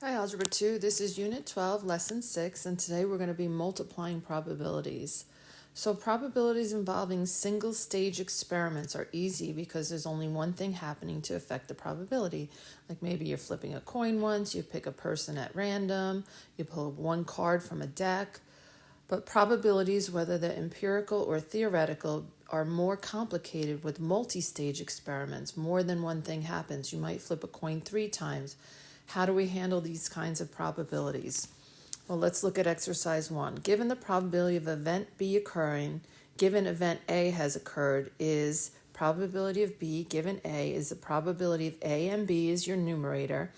Hi, Algebra 2. This is Unit 12, Lesson 6, and today we're going to be multiplying probabilities. So probabilities involving single-stage experiments are easy because there's only one thing happening to affect the probability. Like maybe you're flipping a coin once, you pick a person at random, you pull one card from a deck. But probabilities, whether they're empirical or theoretical, are more complicated with multi-stage experiments. More than one thing happens. You might flip a coin 3 times. How do we handle these kinds of probabilities? Well, let's look at exercise 1. Given the probability of event B occurring, given event A has occurred, is probability of B given A is the probability of A and B is your numerator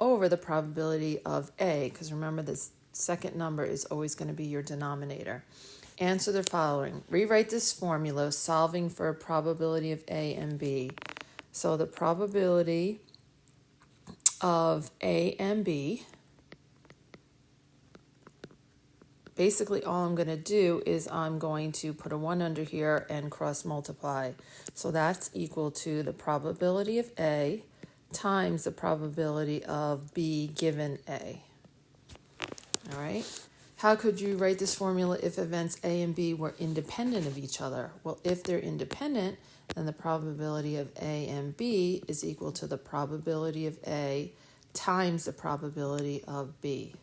over the probability of A, because remember this second number is always going to be your denominator. Answer the following. Rewrite this formula solving for a probability of A and B. So the probability of A and B, basically all I'm going to do is I'm going to put a 1 under here and cross multiply. So that's equal to the probability of A times the probability of B given A. All right. How could you write this formula if events A and B were independent of each other? Well, if they're independent, then the probability of A and B is equal to the probability of A times the probability of B,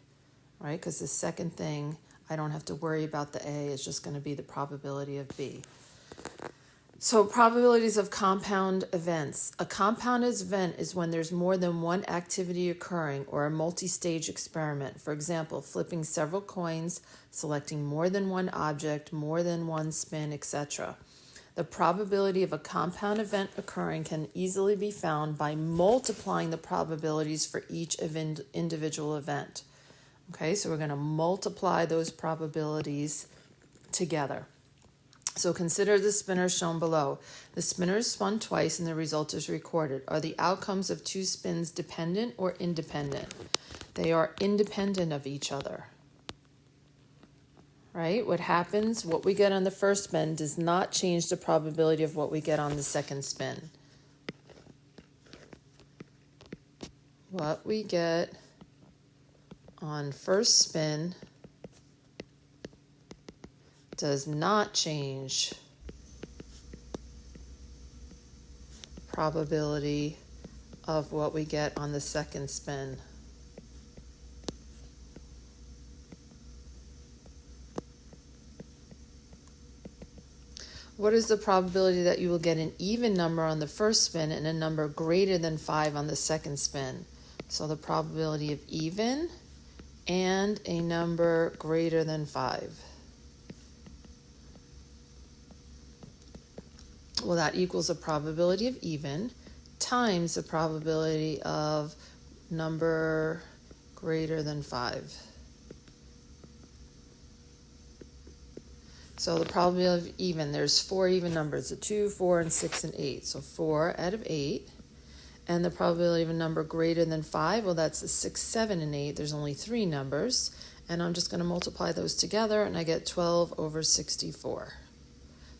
right? Because the second thing, I don't have to worry about the A, it's just going to be the probability of B. So probabilities of compound events. A compound event is when there's more than one activity occurring or a multi-stage experiment. For example, flipping several coins, selecting more than one object, more than one spin, etc. The probability of a compound event occurring can easily be found by multiplying the probabilities for each individual event. Okay, so we're going to multiply those probabilities together. So consider the spinner shown below. The spinner is spun twice and the result is recorded. Are the outcomes of two spins dependent or independent? They are independent of each other. Right? What happens, what we get on the first spin does not change the probability of what we get on the second spin. What we get on first spin does not change probability of what we get on the second spin. What is the probability that you will get an even number on the first spin and a number greater than 5 on the second spin? So the probability of even and a number greater than 5. Well, that equals the probability of even times the probability of number greater than 5. So the probability of even, there's 4 even numbers, a 2, 4, and 6, and 8. So 4 out of 8. And the probability of a number greater than 5, well, that's the 6, 7, and 8. There's only 3 numbers. And I'm just going to multiply those together, and I get 12 over 64.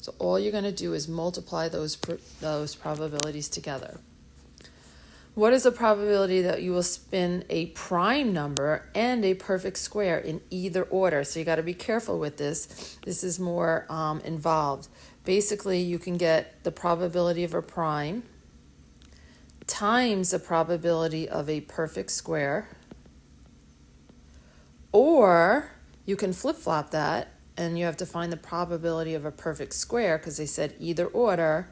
So all you're going to do is multiply those probabilities together. What is the probability that you will spin a prime number and a perfect square in either order? So you got to be careful with this. This is more involved. Basically, you can get the probability of a prime times the probability of a perfect square, or you can flip-flop that and you have to find the probability of a perfect square because they said either order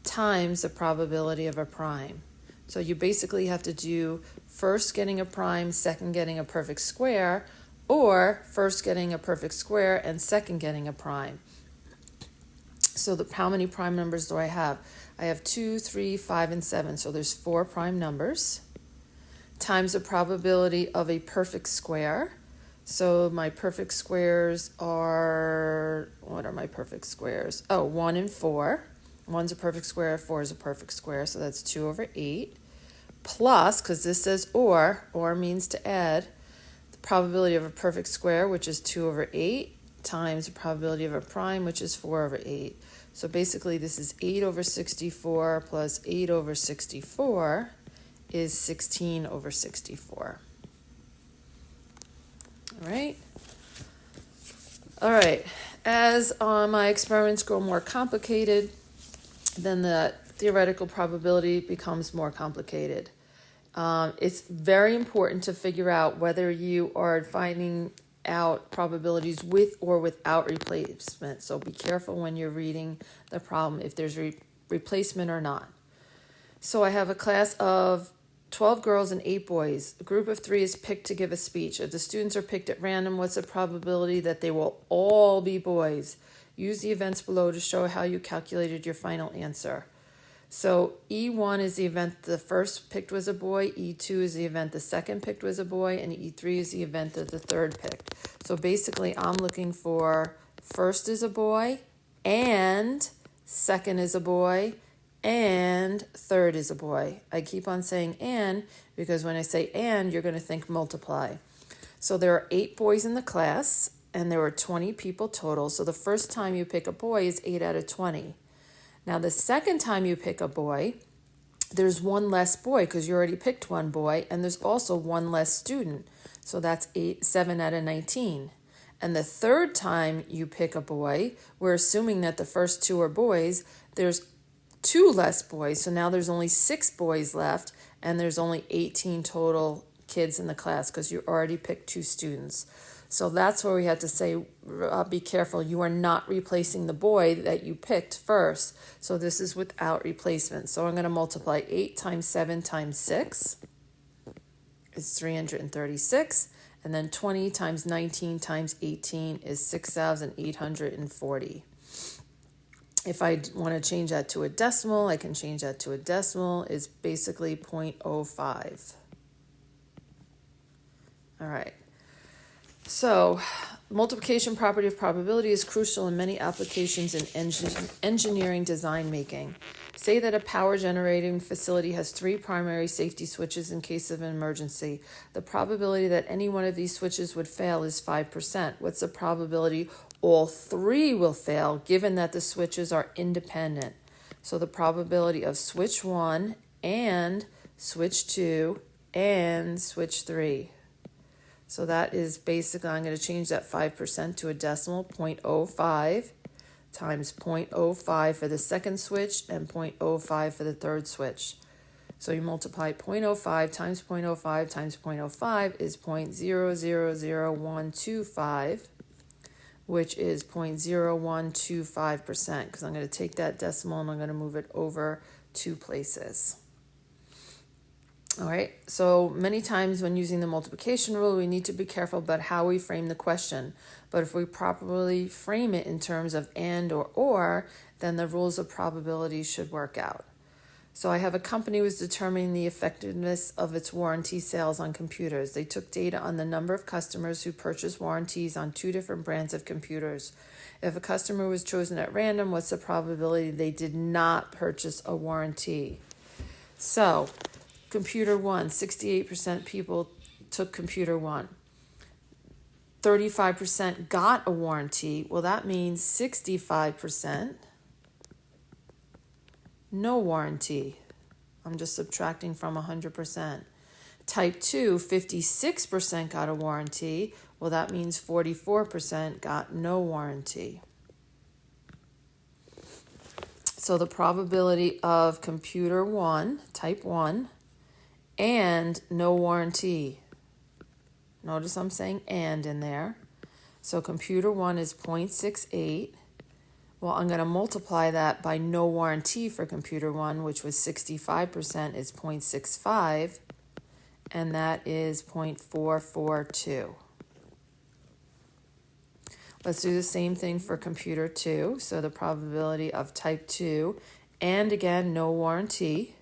times the probability of a prime. So you basically have to do first getting a prime, second getting a perfect square, or first getting a perfect square and second getting a prime. So how many prime numbers do I have? I have 2, 3, 5, and 7. So there's 4 prime numbers times the probability of a perfect square. So my perfect squares are, what are my perfect squares? Oh, 1 and 4. 1's a perfect square, 4 is a perfect square, so that's 2 over 8. Plus, because this says or means to add, the probability of a perfect square, which is 2 over 8, times the probability of a prime, which is 4 over 8. So basically this is 8 over 64 plus 8 over 64 is 16 over 64. All right. All right. As my experiments grow more complicated, then the theoretical probability becomes more complicated. It's very important to figure out whether you are finding out probabilities with or without replacement. So be careful when you're reading the problem if there's replacement or not. So I have a class of 12 girls and 8 boys. A group of 3 is picked to give a speech. If the students are picked at random, what's the probability that they will all be boys? Use the events below to show how you calculated your final answer. So E1 is the event the first picked was a boy, E2 is the event the second picked was a boy, and E3 is the event that the third picked. So basically I'm looking for first is a boy, and second is a boy, and third is a boy. I keep on saying and because when I say and, you're going to think multiply. So there are 8 boys in the class, and there were 20 people total. So the first time you pick a boy is 8 out of 20. Now, the second time you pick a boy, there's one less boy because you already picked one boy, and there's also one less student. So that's 7 out of 19. And the third time you pick a boy, we're assuming that the first 2 are boys, there's 2 less boys. So now there's only 6 boys left, and there's only 18 total kids in the class because you already picked 2 students. So that's where we had to say, be careful, you are not replacing the boy that you picked first. So this is without replacement. So I'm going to multiply 8 times 7 times 6 is 336. And then 20 times 19 times 18 is 6,840. If I want to change that to a decimal, I can change that to a decimal. It's basically 0.05. All right. So, multiplication property of probability is crucial in many applications in engineering design making. Say that a power generating facility has 3 primary safety switches in case of an emergency. The probability that any one of these switches would fail is 5%. What's the probability all 3 will fail given that the switches are independent? So the probability of switch 1 and switch 2 and switch 3. So that is basically, I'm going to change that 5% to a decimal, 0.05 times 0.05 for the second switch and 0.05 for the third switch. So you multiply 0.05 times 0.05 times 0.05 is 0.000125, which is 0.0125%, because I'm going to take that decimal and I'm going to move it over 2 places. All right, so many times when using the multiplication rule, we need to be careful about how we frame the question. But if we properly frame it in terms of and or, then the rules of probability should work out. So I have a company was determining the effectiveness of its warranty sales on computers. They took data on the number of customers who purchased warranties on 2 different brands of computers. If a customer was chosen at random, what's the probability they did not purchase a warranty? So, computer 1, 68% people took computer 1. 35% got a warranty. Well, that means 65% no warranty. I'm just subtracting from 100%. Type 2, 56% got a warranty. Well, that means 44% got no warranty. So the probability of computer 1, type 1, and no warranty. Notice I'm saying and in there. So computer 1 is 0.68. Well, I'm going to multiply that by no warranty for computer 1, which was 65%, is 0.65, and that is 0.442. Let's do the same thing for computer 2. So the probability of type 2, and again, no warranty.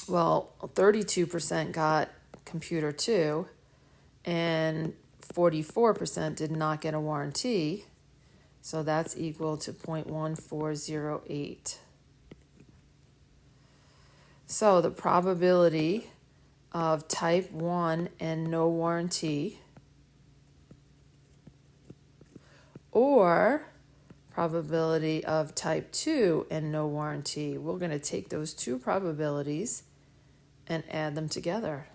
Well, 32% got computer 2, and 44% did not get a warranty, so that's equal to 0.1408. So the probability of type 1 and no warranty, or probability of type 2 and no warranty, we're going to take those 2 probabilities and add them together.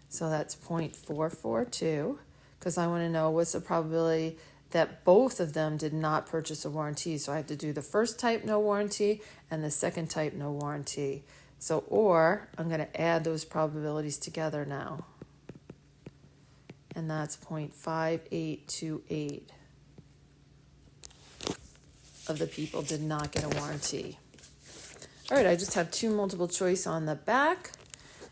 So that's 0.442, because I want to know what's the probability that both of them did not purchase a warranty. So I have to do the first type no warranty and the second type no warranty. So, or I'm going to add those probabilities together now. And that's 0.5828 of the people did not get a warranty. All right, I just have 2 multiple choice on the back,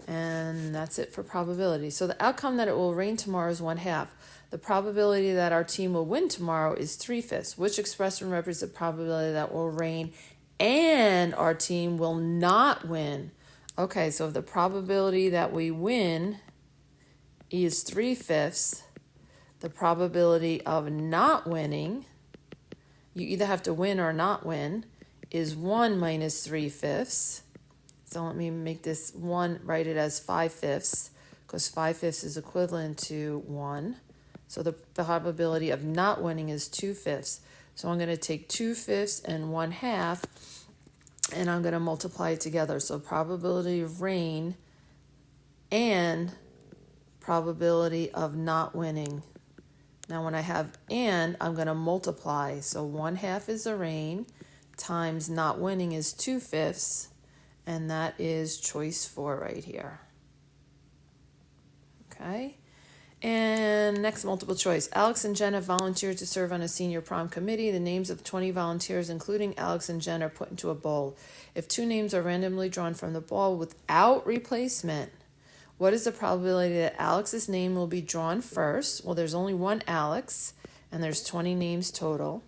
and that's it for probability. So the outcome that it will rain tomorrow is 1/2. The probability that our team will win tomorrow is 3/5. Which expression represents the probability that will rain and our team will not win? Okay, so if the probability that we win is 3/5, the probability of not winning, you either have to win or not win, is 1 minus 3/5. So let me make this 1, write it as 5/5, because 5/5 is equivalent to 1. So the probability of not winning is 2/5. So I'm going to take 2/5 and 1/2, and I'm going to multiply it together. So probability of rain and probability of not winning. Now when I have and, I'm going to multiply. So 1/2 is the rain times not winning is 2/5, and that is choice 4 right here. Okay. And next multiple choice. Alex and Jen have volunteered to serve on a senior prom committee. The names of 20 volunteers, including Alex and Jen, are put into a bowl. If 2 names are randomly drawn from the bowl without replacement, what is the probability that Alex's name will be drawn first? Well, there's only one Alex, and there's 20 names total.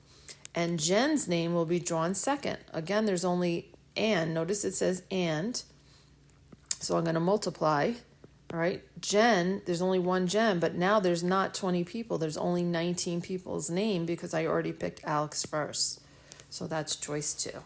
And Jen's name will be drawn second. Again, there's only and. Notice it says and. So I'm going to multiply. All right, Jen, there's only one Jen, but now there's not 20 people. There's only 19 people's name because I already picked Alex first. So that's choice 2.